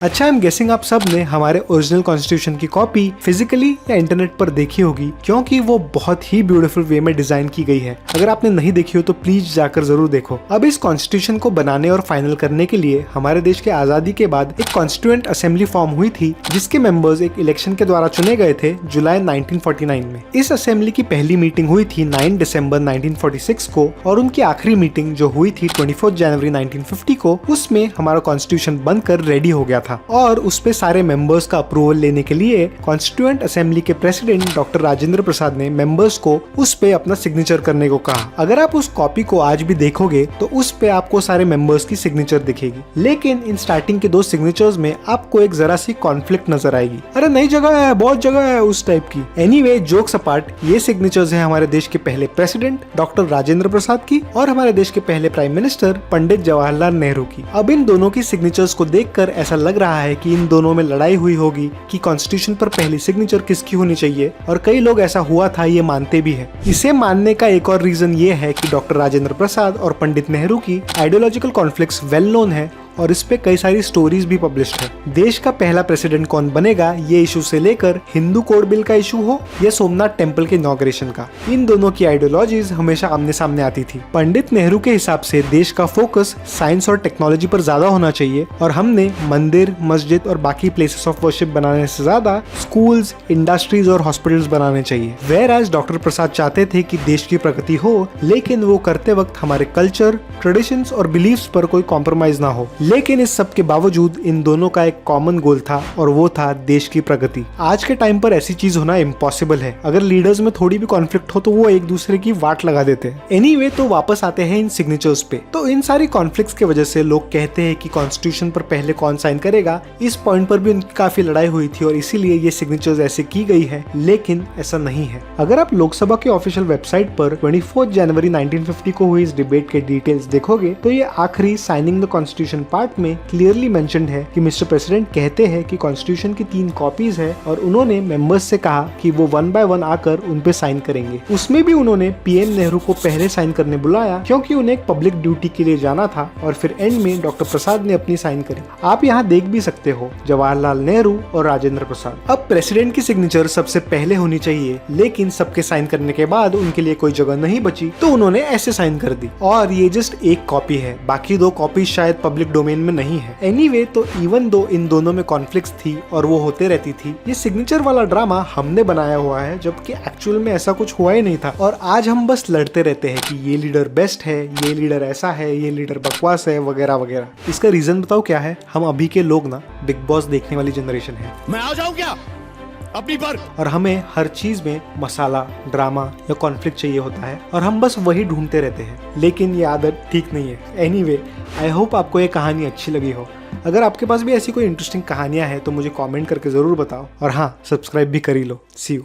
अच्छा, I am guessing आप सब ने हमारे ओरिजिनल कॉन्स्टिट्यूशन की कॉपी फिजिकली या इंटरनेट पर देखी होगी, क्योंकि वो बहुत ही ब्यूटीफुल वे में डिजाइन की गई है। अगर आपने नहीं देखी हो तो प्लीज जाकर जरूर देखो। अब इस कॉन्स्टिट्यूशन को बनाने और फाइनल करने के लिए हमारे देश के आजादी के बाद एक कॉन्स्टिट्यूएंट असेंबली फॉर्म हुई थी, जिसके मेंबर्स एक इलेक्शन के द्वारा चुने गए थे जुलाई 1949 में। इस असेंबली की पहली मीटिंग हुई थी 9 दिसंबर 1946 को, और उनकी आखिरी मीटिंग जो हुई थी 24 जनवरी 1950 को, उसमें हमारा कॉन्स्टिट्यूशन बनकर रेडी हो गया था। और उस पे सारे मेंबर्स का अप्रूवल लेने के लिए कॉन्स्टिट्यूएंट असेंबली के प्रेसिडेंट डॉक्टर राजेंद्र प्रसाद ने मेंबर्स को उस पे अपना सिग्नेचर करने को कहा। अगर आप उस कॉपी को आज भी देखोगे तो उस पे आपको सारे मेंबर्स की सिग्नेचर दिखेगी, लेकिन इन स्टार्टिंग के दो सिग्नेचर्स में आपको एक जरा सी कॉन्फ्लिक्ट नजर आएगी। अरे नई जगह है, बहुत जगह है, उस टाइप की। एनीवे, जोक्स अपार्ट, ये सिग्नेचर्स है हमारे देश के पहले प्रेसिडेंट डॉक्टर राजेंद्र प्रसाद की और हमारे देश के पहले प्राइम मिनिस्टर पंडित जवाहरलाल नेहरू की। अब इन दोनों की सिग्नेचर्स को देखकर ऐसा लग रहा है कि इन दोनों में लड़ाई हुई होगी कि कॉन्स्टिट्यूशन पर पहली सिग्नेचर किसकी होनी चाहिए, और कई लोग ऐसा हुआ था ये मानते भी हैं। इसे मानने का एक और रीजन ये है कि डॉक्टर राजेंद्र प्रसाद और पंडित नेहरू की आइडियोलॉजिकल कॉन्फ्लिक्ट्स वेल नोन है, और इस पे कई सारी स्टोरीज भी पब्लिश्ड है। देश का पहला प्रेसिडेंट कौन बनेगा, ये इशू से लेकर हिंदू कोड बिल का इशू हो या सोमनाथ टेम्पल के इनॉग्रेशन का, इन दोनों की आइडियोलॉजीज हमेशा आमने सामने आती थी। पंडित नेहरू के हिसाब से देश का फोकस साइंस और टेक्नोलॉजी पर ज्यादा होना चाहिए, और हमने मंदिर, मस्जिद और बाकी प्लेसेस ऑफ वर्शिप बनाने से ज्यादा स्कूल्स, इंडस्ट्रीज और हॉस्पिटल्स बनाने चाहिए। वेयर एज डॉक्टर प्रसाद चाहते थे कि देश की प्रगति हो, लेकिन वो करते वक्त हमारे कल्चर, ट्रेडिशंस और बिलीफ्स पर कोई कॉम्प्रोमाइज ना हो। लेकिन इस सब के बावजूद इन दोनों का एक कॉमन गोल था, और वो था देश की प्रगति। आज के टाइम पर ऐसी चीज होना इम्पॉसिबल है। अगर लीडर्स में थोड़ी भी कॉन्फ्लिक्ट हो तो वो एक दूसरे की वाट लगा देते हैं। एनीवे, तो वापस आते हैं इन सिग्नेचर्स पे। तो इन सारी कॉन्फ्लिक्ट्स की वजह से लोग कहते हैं कि कॉन्स्टिट्यूशन पर पहले कौन साइन करेगा, इस पॉइंट पर भी उनकी काफी लड़ाई हुई थी, और इसीलिए ये सिग्नेचर्स ऐसे की गई है। लेकिन ऐसा नहीं है। अगर आप लोकसभा के ऑफिशियल वेबसाइट पर 24 जनवरी 1950 को हुई इस डिबेट के डिटेल्स देखोगे तो ये आखिरी साइनिंग द कॉन्स्टिट्यूशन पार्ट में क्लियरली मेंशन्ड है कि मिस्टर प्रेसिडेंट कहते हैं कि कॉन्स्टिट्यूशन की 3 कॉपीज है, और उन्होंने मेंबर्स से कहा कि वो 1 बाय 1 आकर उन पे साइन करेंगे। उसमें भी उन्होंने पीएम नेहरू को पहले साइन करने बुलाया, क्योंकि उन्हें एक पब्लिक ड्यूटी के लिए जाना था, और फिर एंड में डॉक्टर प्रसाद ने अपनी साइन करी। आप यहाँ देख भी सकते हो जवाहरलाल नेहरू और राजेंद्र प्रसाद। अब प्रेसिडेंट की सिग्नेचर सबसे पहले होनी चाहिए, लेकिन सबके साइन करने के बाद उनके लिए कोई जगह नहीं बची, तो उन्होंने ऐसे साइन कर दी। और ये जस्ट एक कॉपी है, बाकी 2 कॉपी शायद पब्लिक डोमेन में नहीं है। एनीवे, तो इवन दो इन दोनों में कॉन्फ्लिक्ट्स थी और वो होते रहती थी, ये सिग्नेचर वाला ड्रामा हमने बनाया हुआ है, जबकि एक्चुअल में ऐसा कुछ हुआ ही नहीं था। और आज हम बस लड़ते रहते हैं कि ये लीडर बेस्ट है, ये लीडर ऐसा है, ये लीडर बकवास है, वगैरह वगैरह। इसका रीजन बताओ क्या है? हम अभी के लोग ना बिग बॉस देखने वाली जनरेशन है। मैं आ जाऊं क्या अपनी पर? और हमें हर चीज में मसाला, ड्रामा या कॉन्फ्लिक्ट चाहिए होता है, और हम बस वही ढूंढते रहते हैं। लेकिन ये आदत ठीक नहीं है। एनीवे, आई होप आपको ये कहानी अच्छी लगी हो। अगर आपके पास भी ऐसी कोई इंटरेस्टिंग कहानियां हैं तो मुझे कमेंट करके जरूर बताओ, और हाँ, सब्सक्राइब भी कर ही लो। सी यू।